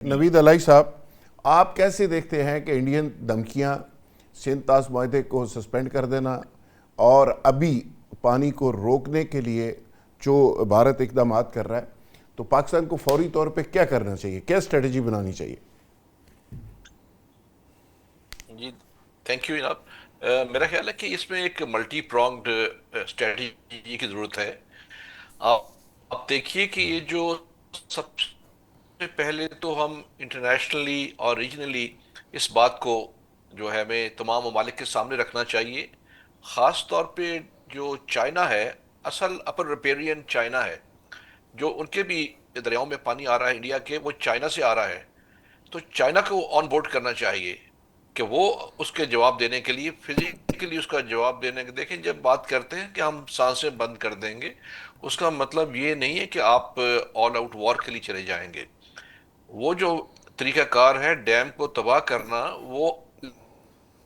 नवीद अलाई साहब, आप कैसे देखते हैं कि इंडियन धमकियां सिंध ताश माहदे को सस्पेंड कर देना और अभी पानी को रोकने के लिए जो भारत इकदाम कर रहा है, तो पाकिस्तान को फौरी तौर पे क्या करना चाहिए, क्या स्ट्रेटजी बनानी चाहिए? जी, थैंक यू जनाब। मेरा ख्याल है कि इसमें एक मल्टी प्रोंग्ड स्ट्रेटजी की ज़रूरत है। आप आप देखिए कि ये जो सबसे पहले तो हम इंटरनेशनली और रीजनली इस बात को जो है हमें तमाम ममालिक के सामने रखना चाहिए। ख़ास तौर पे जो चाइना है, असल अपर रिपेरियन चाइना है, जो उनके भी दरियाओं में पानी आ रहा है इंडिया के, वो चाइना से आ रहा है। तो चाइना को ऑन बोर्ड करना चाहिए कि वो उसके जवाब देने के लिए फिजिकली उसका जवाब देने के, देखें जब बात करते हैं कि हम सांसें बंद कर देंगे, उसका मतलब ये नहीं है कि आप ऑल आउट वॉर के लिए चले जाएंगे। वो जो तरीकाकार है डैम को तबाह करना, वो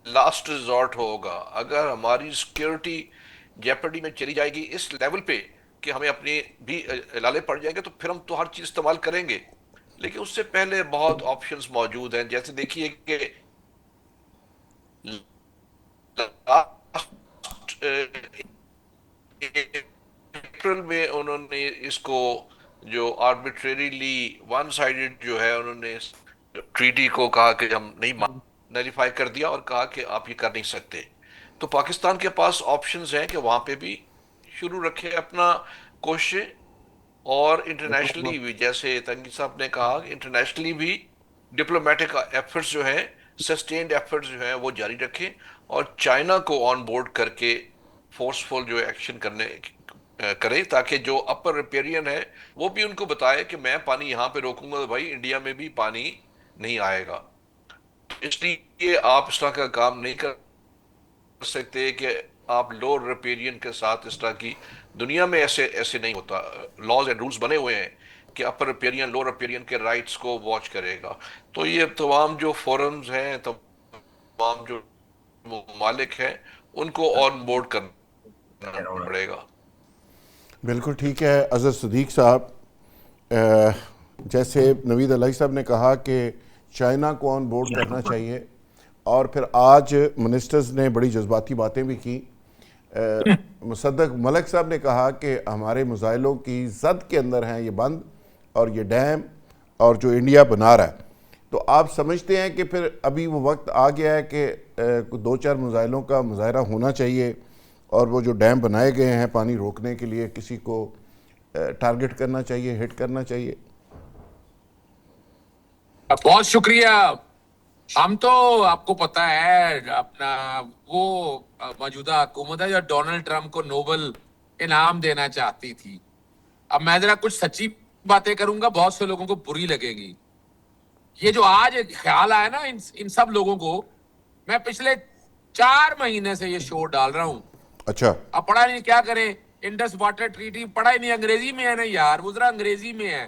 लास्ट रिजॉर्ट होगा। अगर हमारी सिक्योरिटी जेपरडी में चली जाएगी इस लेवल पे कि हमें अपने भी लाले पड़ जाएंगे, तो फिर हम तो हर चीज इस्तेमाल करेंगे। लेकिन उससे पहले बहुत ऑप्शंस मौजूद हैं। जैसे देखिए कि लास्ट अप्रैल में उन्होंने इसको जो आर्बिट्रेरीली वन साइडेड जो है, उन्होंने ट्रीटी को कहा कि हम नहीं नलीफाई कर दिया और कहा कि आप ये कर नहीं सकते। तो पाकिस्तान के पास ऑप्शंस हैं कि वहां पे भी शुरू रखे अपना कोशिश। और इंटरनेशनली भी, जैसे तंगी साहब ने कहा, इंटरनेशनली भी डिप्लोमेटिक एफर्ट्स जो हैं, सस्टेन्ड एफर्ट्स जो हैं, वो जारी रखें और चाइना को ऑन बोर्ड करके फोर्सफुल जो एक्शन करने करें, ताकि जो अपर रिपेरियन है वो भी उनको बताए कि मैं पानी यहाँ पे रोकूंगा तो भाई इंडिया में भी पानी नहीं आएगा। इसलिए आप इस तरह का काम नहीं कर सकते कि आप लो रिपेरियन के साथ इस तरह की, दुनिया में ऐसे ऐसे नहीं होता। लॉज एंड रूल्स बने हुए हैं कि अपर रिपेरियन लो रिपेरियन के राइट्स को वॉच करेगा। तो ये तमाम जो फोरम्स हैं, तमाम जो मालिक हैं, उनको ऑन बोर्ड करना पड़ेगा। बिल्कुल ठीक है अजहर सदीक साहब। जैसे नवीद अलाई साहब ने कहा कि चाइना को ऑन बोर्ड करना चाहिए, और फिर आज मिनिस्टर्स ने बड़ी जज्बाती बातें भी की। मुसद्दक मलिक साहब ने कहा कि हमारे मुजाइलों की जद के अंदर हैं ये बंद और ये डैम और जो इंडिया बना रहा है। तो आप समझते हैं कि फिर अभी वो वक्त आ गया है कि दो चार मुजाइलों का मुजाहरा होना चाहिए और वो जो डैम बनाए गए हैं पानी रोकने के लिए, किसी को टारगेट करना चाहिए, हिट करना चाहिए? बहुत शुक्रिया। हम तो, आपको पता है अपना, वो मौजूदा हुकूमत है जो डोनाल्ड ट्रंप को नोबेल इनाम देना चाहती थी। अब मैं जरा कुछ सच्ची बातें करूंगा, बहुत से लोगों को बुरी लगेगी। ये जो आज ख्याल आया ना इन सब लोगों को, मैं पिछले 4 महीने से ये शो डाल रहा हूं। अच्छा। अब पढ़ा नहीं, क्या करें? इंडस वाटर ट्रीटी पढ़ा ही नहीं, अंग्रेजी में है ना यार, वो जरा अंग्रेजी में है।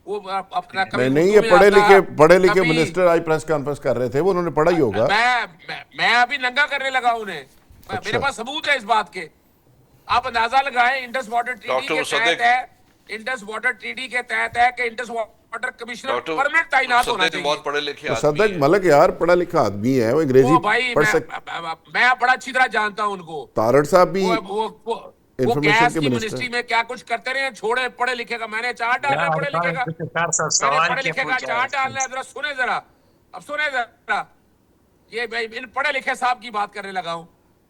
वो अपना कभी नहीं नहीं, उर्दू ये में आता, पढ़े लिखे कभी मिनिस्टर आज प्रेस कॉन्फ्रेंस कर रहे थे, वो उन्होंने पढ़ा ही होगा। मैं अभी नंगा करने लगा उन्हें। मेरे अच्छा। पास सबूत है इस बात के। आप अंदाजा लगाएं, इंडस वाटर ट्रीटी डॉक्टर के तहत मुसद्दिक है, इंडस वाटर ट्रीटी के तहत है कि Indus water commissioner doctor permanent तैनात होना मुसद्दिक चाहिए। बहुत पढ़े लिखे आदमी मुसद्दक हैं। मलिक यार बड़ा लिखा आदमी है, वो अंग्रेजी वो भाई पढ़ सक। मैं बड़ा अच्छी तरह जानता हूं उनको। तारड़ साहब भी वो इंफॉर्मेशन गैस के की मिनिस्टर। मिनिस्ट्री में क्या कुछ करते रहे, छोड़े पढ़े लिखे का। मैंने चार्ट डालना है यार पढ़े लिखे हरपाल का, इफ्तिखार साहब मैंने सवाल पढ़े क्या लिखे का पूछा है चार्ट इसमें? डालना है। जरा सुने जरा, अब सुने जरा। ये भाई इन पढ़े लिखे साहब की बात करने लगा हूं।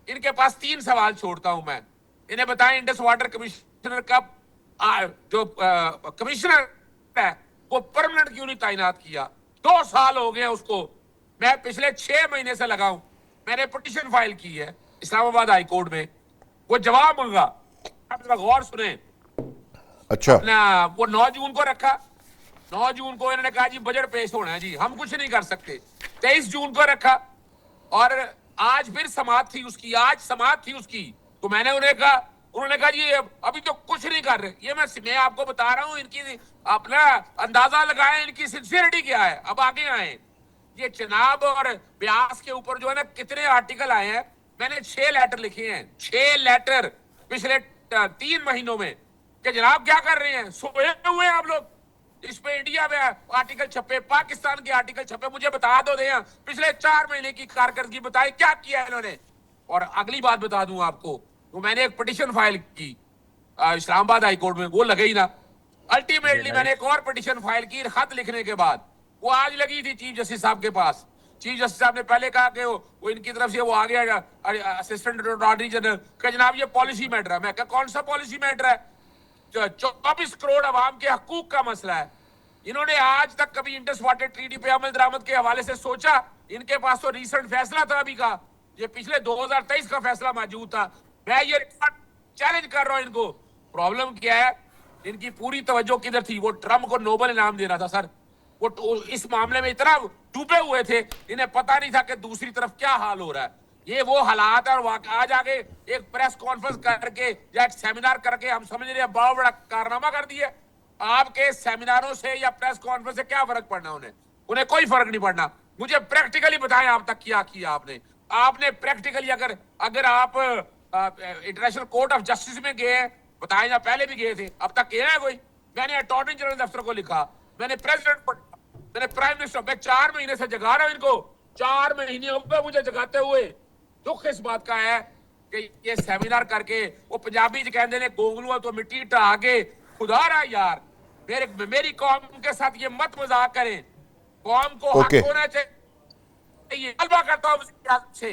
इनके पास 3 सवाल छोड़ता हूं मैं। इन्हें बताएं, इंडस वाटर कमिश्नर का जो कमिश्नर है वो परमानेंट क्यों नहीं तैनात किया? 2 साल हो गए उसको। मैं पिछले 6 महीने से लगा हूं। मैंने पिटीशन फाइल की है इस्लामाबाद हाई कोर्ट में। वो जवाब मांगा। आप जरा गौर सुने। अच्छा। अपना वो 9 जून को रखा। 9 जून को इन्होंने कहा जी बजट पेश होना है जी, हम कुछ नहीं कर सकते। 23 जून को रखा और आज फिर समाप्त थी उसकी, आज समाप्त थी उसकी। तो मैंने उन्हें कहा, उन्होंने कहा जी अभी तो कुछ नहीं कर रहे। ये मैं आपको बता रहा हूं, इनकी अपना अंदाजा लगाएं इनकी सिंसियरिटी क्या है। अब आगे आए, ये चनाब और ब्यास के ऊपर जो है ना कितने आर्टिकल आए हैं। मैंने 6 लेटर लिखे हैं, 6 लेटर पिछले 3 महीनों में, कि जनाब क्या कर रहे हैं, सोए हुए हैं आप लोग। इस पे इंडिया में आर्टिकल छपे, पाकिस्तान के आर्टिकल छपे, मुझे बता दो दे पिछले 4 महीने की कारकर्दगी बताई क्या किया इन्होंने। और अगली बात बता दूं आपको, तो मैंने एक पिटिशन फाइल की इस्लामाबाद हाई कोर्ट में, वो लगे ही ना। अल्टीमेटली मैंने एक और पिटिशन फाइल की खत लिखने के बाद, वो आज लगी थी चीफ जस्टिस साहब के पास। चीफ जस्टिस साहब ने पहले कहा कि वो इनकी तरफ से वो आ गया असिस्टेंट अटॉर्नी जनरल का, जनाब ये पॉलिसी मैटर है। मैं कहा कौन सा पॉलिसी मैटर है? 24 करोड़ अवाम के हकूक का मसला है। इन्होंने आज तक कभी इंडस वाटर ट्रीटी पे अमल दरामद के हवाले से सोचा? इनके पास तो रिसेंट फैसला था अभी का, ये पिछले 2023 का फैसला मौजूद था। मैं ये चैलेंज कर रहा हूं इनको। प्रॉब्लम क्या है, इनकी पूरी तवज्जो किधर थी? वो ट्रम्प को नोबेल इनाम देना था सर। वो इस मामले में इतना डूबे हुए थे, इन्हें पता नहीं था कि दूसरी तरफ क्या हाल हो रहा है। ये वो हालात है। और आज आगे एक प्रेस कॉन्फ्रेंस करके या एक सेमिनार करके हम समझ रहे हैं बहुत बड़ा कारनामा कर दिया। आपके सेमिनारों से या प्रेस कॉन्फ्रेंस से क्या फर्क पड़ना? उन्हें कोई फर्क नहीं पड़ना। मुझे प्रैक्टिकली बताएं आप तक क्या किया आपने प्रैक्टिकली। अगर आप इंटरनेशनल कोर्ट ऑफ जस्टिस में गए, बताएं, या पहले भी गए थे, अब तक गया है कोई? मैंने अटॉर्नी जनरल दफ्तर को लिखा, मैंने प्रेसिडेंट को, मैंने प्राइम मिनिस्टर, मैं 4 महीने से जगा रहा हूं इनको। 4 महीने हो गए मुझे जगाते हुए। दुख इस बात का है कि ये सेमिनार करके वो पंजाबी कहते हैं गोंगलुआ तो मिट्टी ढा के, खुदा रहा यार, मेरी कौम के साथ ये मत मजाक करें। कौम को हक होना चाहिए। तलबा करता हूं से,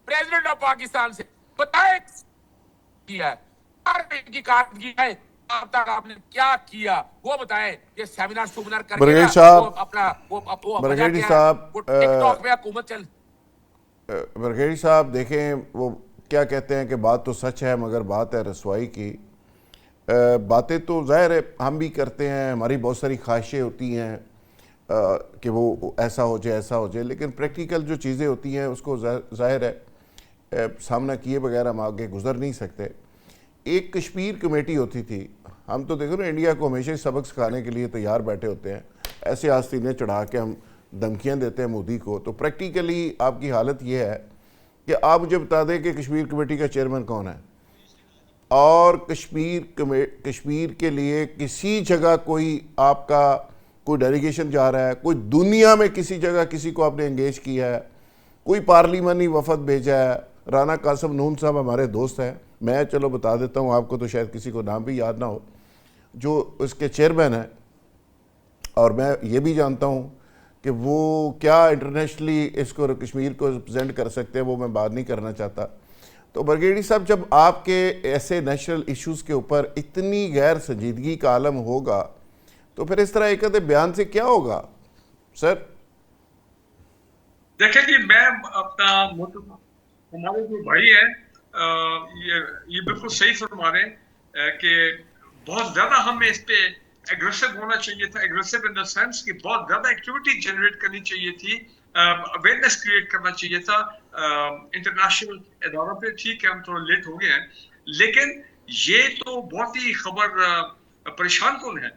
प्रेसिडेंट ऑफ पाकिस्तान से, बताए किया की कारदगी है अब तक आपने क्या किया, वो बताएं। ये सेमिनार सुमिनार करके ब्रिगेड साहब, वो ब्रिगेड साहब, टिकटॉक पे हुकूमत चल। ब्रिगेड साहब देखें, वो क्या कहते हैं कि बात तो सच है मगर बात है रसवाई की। बातें तो ज़ाहिर है हम भी करते हैं, हमारी बहुत सारी ख्वाहिशें होती हैं कि वो ऐसा हो जाए ऐसा हो जाए, लेकिन प्रैक्टिकल जो चीज़ें होती हैं उसको ज़ाहिर है सामना किए बगैर हम आगे गुजर नहीं सकते। एक कश्मीर कमेटी होती थी, हम तो देखो ना इंडिया को हमेशा ही सबक सिखाने के लिए तैयार बैठे होते हैं, ऐसे आस्तीनें चढ़ा के हम धमकियाँ देते हैं मोदी को। तो प्रैक्टिकली आपकी हालत ये है कि आप मुझे बता दें कि कश्मीर कमेटी का चेयरमैन कौन है, और कश्मीर के लिए किसी जगह कोई आपका कोई डेलीगेशन जा रहा है, कोई दुनिया में किसी जगह किसी को आपने एंगेज किया है, कोई पार्लिमानी वफद भेजा है? राना कासिम नून साहब हमारे दोस्त हैं, मैं चलो बता देता हूँ आपको, तो शायद किसी को नाम भी याद ना हो, जो उसके चेयरमैन हैं। और मैं ये भी जानता हूँ कि वो क्या इंटरनेशनली इसको कश्मीर को रिप्रेजेंट कर सकते हैं, वो मैं बात नहीं करना चाहता। तो ब्रिगेडी साहब, जब आपके ऐसे नेशनल इश्यूज़ के ऊपर इतनी गैर संजीदगी का आलम होगा, तो फिर इस तरह एक बयान से क्या होगा सर? देखिए जी, मैं अपना हमारे जो भाई है ये बिल्कुल सही फरमा रहे हैं कि बहुत ज्यादा हमें इस पे एग्रेसिव होना चाहिए था। एग्रेसिव इन द सेंस कि बहुत ज्यादा एक्टिविटी जनरेट करनी चाहिए थी, अवेयरनेस क्रिएट करना चाहिए था इंटरनेशनल इदारों पे। ठीक है, हम थोड़ा लेट हो गए हैं, लेकिन ये तो बहुत ही खबर परेशान कौन है